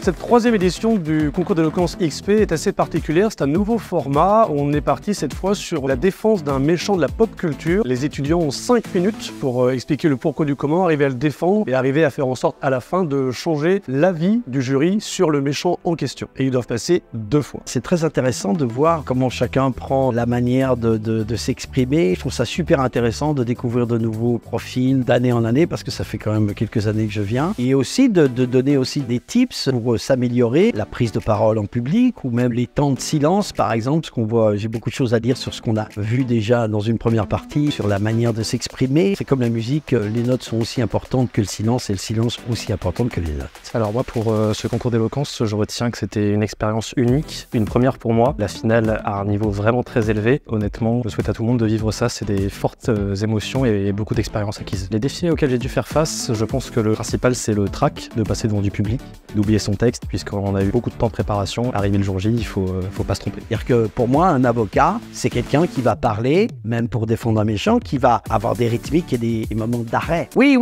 Cette troisième édition du concours d'éloquence XP est assez particulière. C'est un nouveau format. On est parti cette fois sur la défense d'un méchant de la pop culture. Les étudiants ont 5 minutes pour expliquer le pourquoi du comment, arriver à le défendre et arriver à faire en sorte à la fin de changer l'avis du jury sur le méchant en question. Et ils doivent passer 2 fois. C'est très intéressant de voir comment chacun prend la manière de s'exprimer. Je trouve ça super intéressant de découvrir de nouveaux profils d'année en année parce que ça fait quand même quelques années que je viens. Et aussi de donner aussi des tips pour s'améliorer, la prise de parole en public ou même les temps de silence par exemple, parce qu'on voit, j'ai beaucoup de choses à dire sur ce qu'on a vu déjà dans une première partie, sur la manière de s'exprimer. C'est comme la musique, les notes sont aussi importantes que le silence et le silence aussi important que les notes. Alors moi pour ce concours d'éloquence, je retiens que c'était une expérience unique, une première pour moi. La finale à un niveau vraiment très élevé. Honnêtement, je souhaite à tout le monde de vivre ça, c'est des fortes émotions et beaucoup d'expérience acquise. Les défis auxquels j'ai dû faire face, je pense que le principal c'est le trac de passer devant du public, d'oublier son texte puisqu'on a eu beaucoup de temps de préparation. Arrivé le jour J, il faut pas se tromper. C'est-à-dire que pour moi, un avocat, c'est quelqu'un qui va parler, même pour défendre un méchant, qui va avoir des rythmiques et des moments d'arrêt. Oui,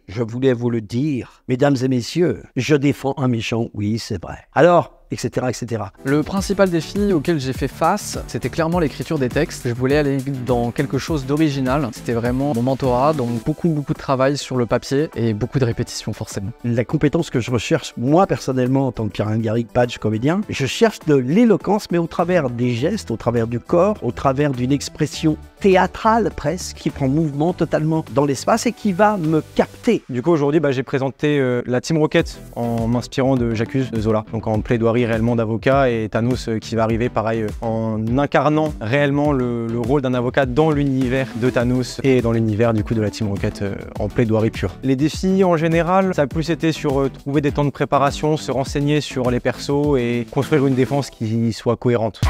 je voulais vous le dire, mesdames et messieurs, je défends un méchant, oui, c'est vrai. Alors, etc., etc. Le principal défi auquel j'ai fait face, c'était clairement l'écriture des textes. Je voulais aller dans quelque chose d'original. C'était vraiment mon mentorat, donc beaucoup de travail sur le papier et beaucoup de répétitions forcément. La compétence que je recherche, moi personnellement, en tant que Pierre Garrigue, Page, comédien, je cherche de l'éloquence, mais au travers des gestes, au travers du corps, au travers d'une expression théâtrale presque, qui prend mouvement totalement dans l'espace et qui va me capter. Du coup aujourd'hui j'ai présenté la Team Rocket en m'inspirant de J'accuse de Zola, donc en plaidoirie réellement d'avocat, et Thanos qui va arriver pareil en incarnant réellement le rôle d'un avocat dans l'univers de Thanos et dans l'univers du coup de la Team Rocket en plaidoirie pure. Les défis en général, ça a plus été sur trouver des temps de préparation, se renseigner sur les persos et construire une défense qui soit cohérente.